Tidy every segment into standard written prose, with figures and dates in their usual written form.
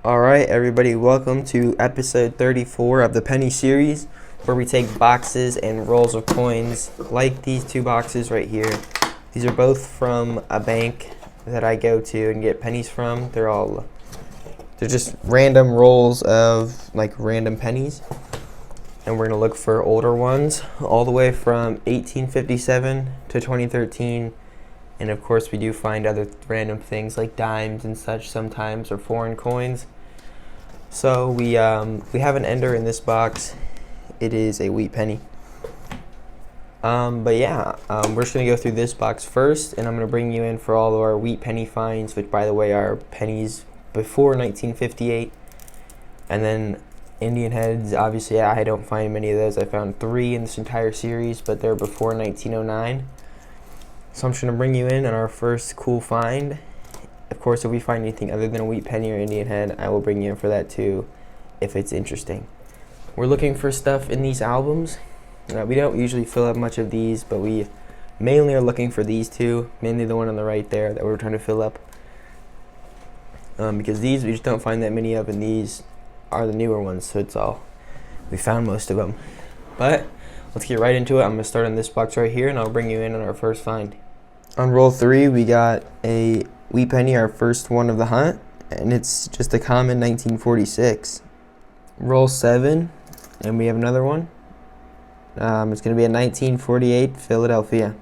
Alright, everybody, welcome to episode 34 of the Penny series, where we take boxes and rolls of coins, like these two boxes right here. These are both from a bank that I go to and get pennies from. They're just random rolls of like random pennies. And we're going to look for older ones, all the way from 1857 to 2013. And of course, we do find other random things like dimes and such sometimes, or foreign coins. So we have an ender in this box. It is a wheat penny. We're just going to go through this box first, and I'm going to bring you in for all of our wheat penny finds, which, by the way, are pennies before 1958. And then Indian heads, obviously, I don't find many of those. I found 3 in this entire series, but they're before 1909. So I'm just going to bring you in on our first cool find. Of course, if we find anything other than a wheat penny or Indian head, I will bring you in for that too, if it's interesting. We're looking for stuff in these albums. We don't usually fill up much of these, but we mainly are looking for these two, mainly the one on the right there that we're trying to fill up. Because these we just don't find that many of, and these are the newer ones, so we found most of them. But let's get right into it. I'm going to start on this box right here, and I'll bring you in on our first find. On roll 3, we got a wheat penny, our first one of the hunt, and it's just a common 1946. Roll 7, and we have another one. It's going to be a 1948 Philadelphia.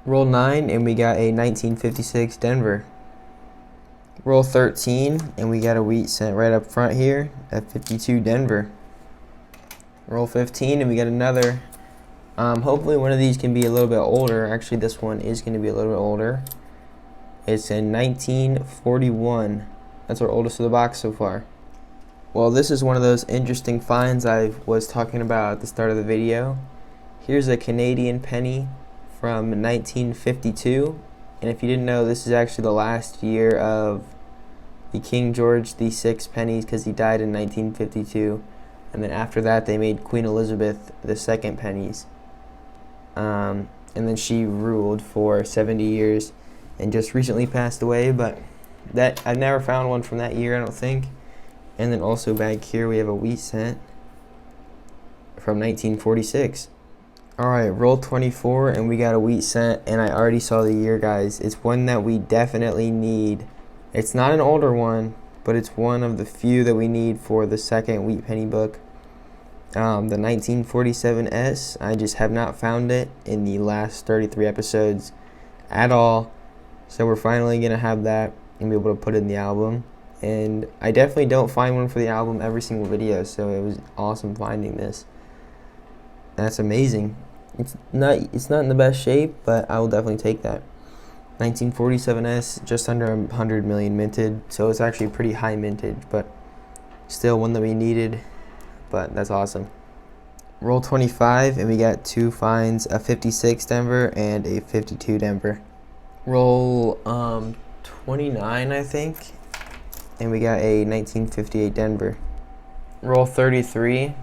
Roll 9, and we got a 1956 Denver. Roll 13, and we got a wheat cent right up front here at 52 Denver. Roll 15, and we got another. Hopefully one of these can be a little bit older. Actually, this one is going to be a little bit older. It's in 1941. That's our oldest of the box so far. Well, this is one of those interesting finds I was talking about at the start of the video. Here's a Canadian penny from 1952. And if you didn't know, this is actually the last year of the King George VI pennies, because he died in 1952. And then after that, they made Queen Elizabeth II pennies. And then she ruled for 70 years and just recently passed away. But that I've never found one from that year, I don't think. And then also back here, we have a wheat cent from 1946. Alright, roll 24, and we got a wheat cent, and I already saw the year, guys. It's one that we definitely need. It's not an older one, but it's one of the few that we need for the second wheat penny book. The 1947S, I just have not found it in the last 33 episodes at all. So we're finally going to have that and be able to put it in the album. And I definitely don't find one for the album every single video, so it was awesome finding this. That's amazing. It's not in the best shape, but I will definitely take that. 1947S, just under 100 million minted, so it's actually pretty high mintage, but still one that we needed. But that's awesome. Roll 25, and we got 2 finds, a 56 Denver and a 52 Denver. Roll 29, I think, and we got a 1958 Denver. Roll 33,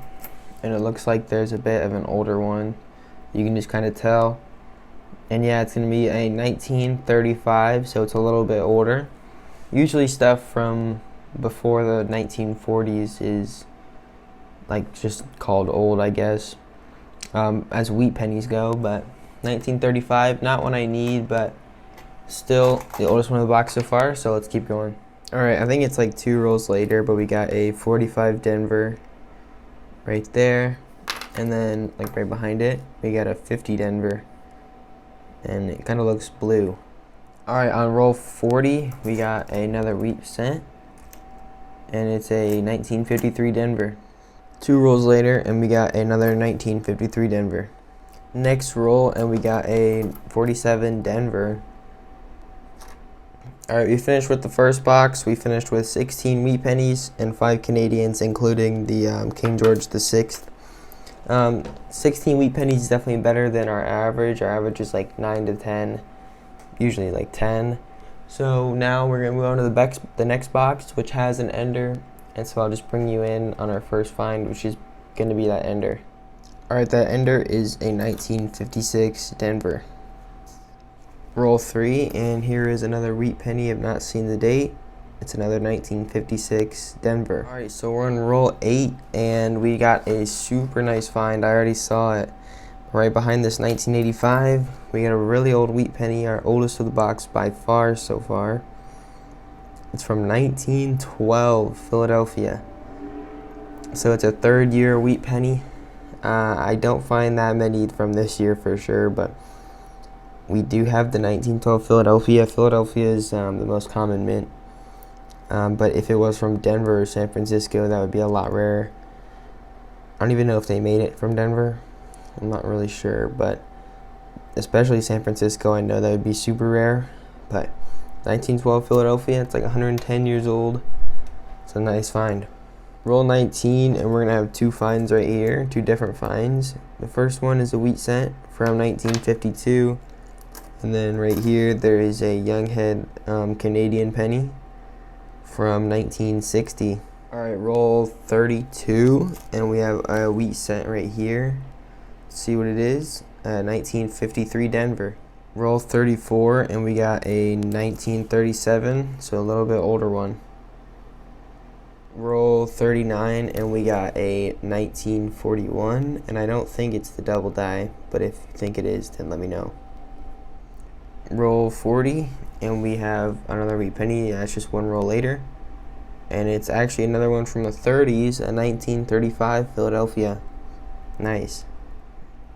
and it looks like there's a bit of an older one. You can just kind of tell. And yeah, it's going to be a 1935, so it's a little bit older. Usually stuff from before the 1940s is like just called old, I guess, as wheat pennies go. But 1935, not one I need, but still the oldest one of the box so far, so let's keep going. Alright, I think it's like 2 rolls later, but we got a 45 Denver right there, and then like right behind it we got a 50 Denver, and it kind of looks blue. Alright, on roll 40 we got another wheat cent, and it's a 1953 Denver. 2 rolls later, and we got another 1953 Denver. Next roll, and we got a 47 Denver. Alright, we finished with the first box. We finished with 16 wheat pennies and 5 Canadians, including the King George VI. 16 wheat pennies is definitely better than our average. Our average is like 9 to 10, usually like 10. So now we're going to move on to the next box, which has an ender. And so I'll just bring you in on our first find, which is going to be that ender. Alright, that ender is a 1956 Denver. Roll 3, and here is another wheat penny. I've not seen the date. It's another 1956 Denver. All right, so we're on roll 8, and we got a super nice find. I already saw it. Right behind this 1985, we got a really old wheat penny, our oldest of the box by far so far. It's from 1912, Philadelphia. So it's a third year wheat penny. I don't find that many from this year for sure, but we do have the 1912 Philadelphia. Philadelphia is the most common mint. But if it was from Denver or San Francisco, that would be a lot rarer. I don't even know if they made it from Denver. I'm not really sure, but especially San Francisco, I know that would be super rare. But 1912 Philadelphia, it's like 110 years old. It's a nice find. Roll 19, and we're going to have two finds right here, two different finds. The first one is a wheat cent from 1952. And then right here, there is a Younghead Canadian penny from 1960. All right, roll 32, and we have a wheat cent right here. Let's see what it is. 1953 Denver. Roll 34, and we got a 1937, so a little bit older one. Roll 39, and we got a 1941, and I don't think it's the double die, but if you think it is, then let me know. Roll 40, and we have another wheat penny. That's just one roll later, and it's actually another one from the 30s, a 1935 Philadelphia. Nice.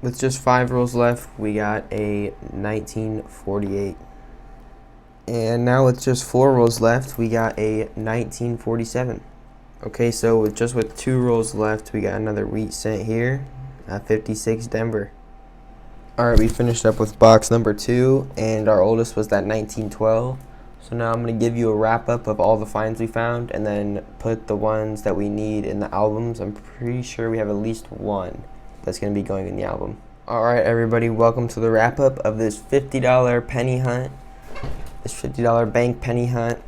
With just 5 rolls left, we got a 1948. And now with just 4 rolls left, we got a 1947. Okay, so with 2 rolls left, we got another wheat cent here, 56 Denver. Alright, we finished up with box number 2, and our oldest was that 1912. So now I'm going to give you a wrap up of all the finds we found, and then put the ones that we need in the albums. I'm pretty sure we have at least one that's going to be going in the album. Alright everybody, welcome to the wrap up of this $50 penny hunt. This $50 bank penny hunt.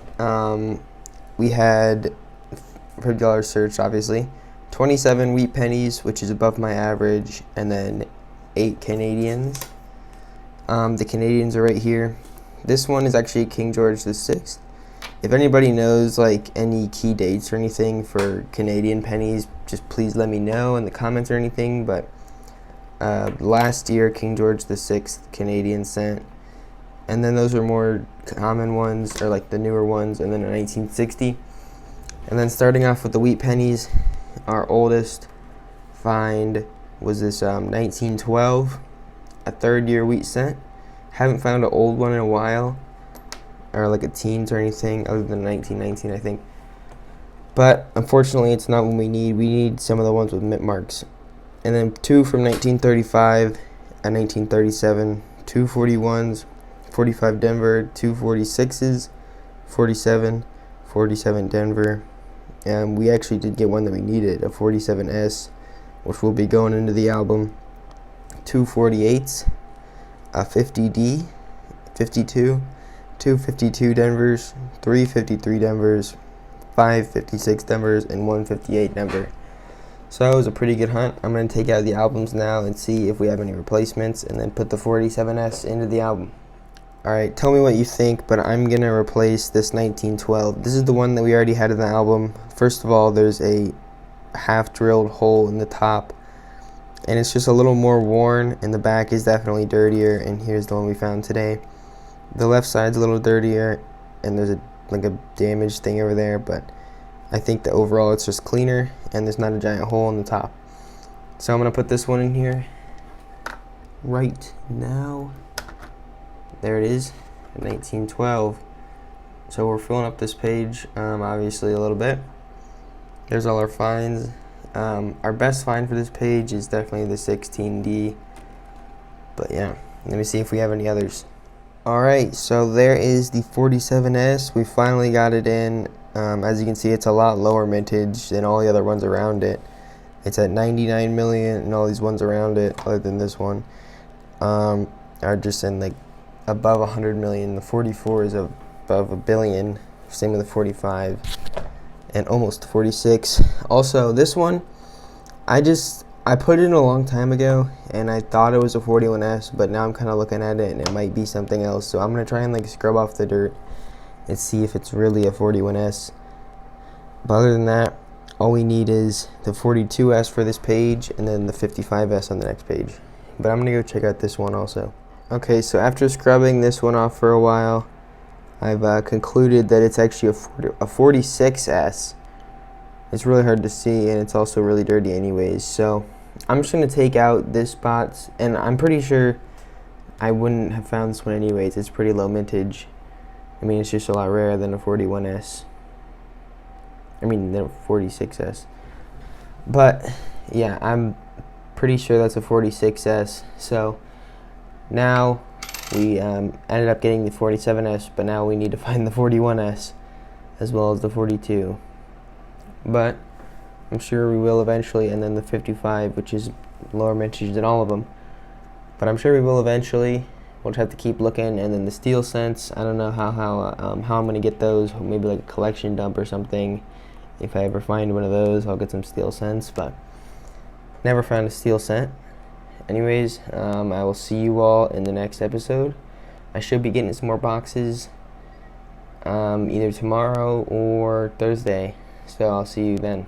We had $50 search, obviously. 27 wheat pennies, which is above my average, and then 8 Canadians. The Canadians are right here. This one is actually King George VI. If anybody knows like any key dates or anything for Canadian pennies, just please let me know in the comments or anything. But last year, King George VI Canadian cent, and then those are more common ones, or like the newer ones, and then a 1960. And then starting off with the wheat pennies, our oldest find was this 1912, a third year wheat cent. Haven't found an old one in a while, or like a teens or anything other than 1919, I think. But unfortunately, it's not what we need. We need some of the ones with mint marks. And then 2 from 1935 and 1937, 2 41s, 45 Denver, 2 46s, 47, 47 Denver. And we actually did get one that we needed, a 47S, which will be going into the album. 2 48s, a 50D, 52, 2 52 Denvers, 3 53 Denvers, 5 56 Denvers, and 1 58 Denver. So that was a pretty good hunt. I'm going to take out the albums now and see if we have any replacements, and then put the 47S into the album. Alright, tell me what you think, but I'm going to replace this 1912. This is the one that we already had in the album. First of all, there's a half-drilled hole in the top, and it's just a little more worn, and the back is definitely dirtier, and here's the one we found today. The left side's a little dirtier, and there's a damaged thing over there, but I think that overall it's just cleaner, and there's not a giant hole in the top. So I'm going to put this one in here right now. There it is, 1912. So we're filling up this page, obviously a little bit. There's all our finds. Our best find for this page is definitely the 16D. But yeah, let me see if we have any others. Alright, so there is the 47S. We finally got it in. As you can see, it's a lot lower mintage than all the other ones around it. It's at 99 million, and all these ones around it, other than this one, are just in like above 100 million. The 44 is above a billion. Same with the 45, and almost 46. Also, this one, I put it in a long time ago, and I thought it was a 41S, but now I'm kind of looking at it, and it might be something else. So I'm gonna try and like scrub off the dirt and see if it's really a 41S. But other than that, all we need is the 42S for this page and then the 55S on the next page. But I'm gonna go check out this one also. Okay, so after scrubbing this one off for a while, I've concluded that it's actually a 46S. It's really hard to see, and it's also really dirty anyways. So I'm just gonna take out this spot, and I'm pretty sure I wouldn't have found this one anyways. It's pretty low mintage. I mean, it's just a lot rarer than a 41S. I mean, the 46S. But yeah, I'm pretty sure that's a 46S. So now we ended up getting the 47S, but now we need to find the 41S as well as the 42. But I'm sure we will eventually, and then the 55, which is lower mintage than all of them. But I'm sure we will eventually. We'll just have to keep looking. And then the steel cents, I don't know how I'm gonna get those. Maybe like a collection dump or something. If I ever find one of those, I'll get some steel cents, but never found a steel cent. Anyways, I will see you all in the next episode. I should be getting some more boxes either tomorrow or Thursday, so I'll see you then.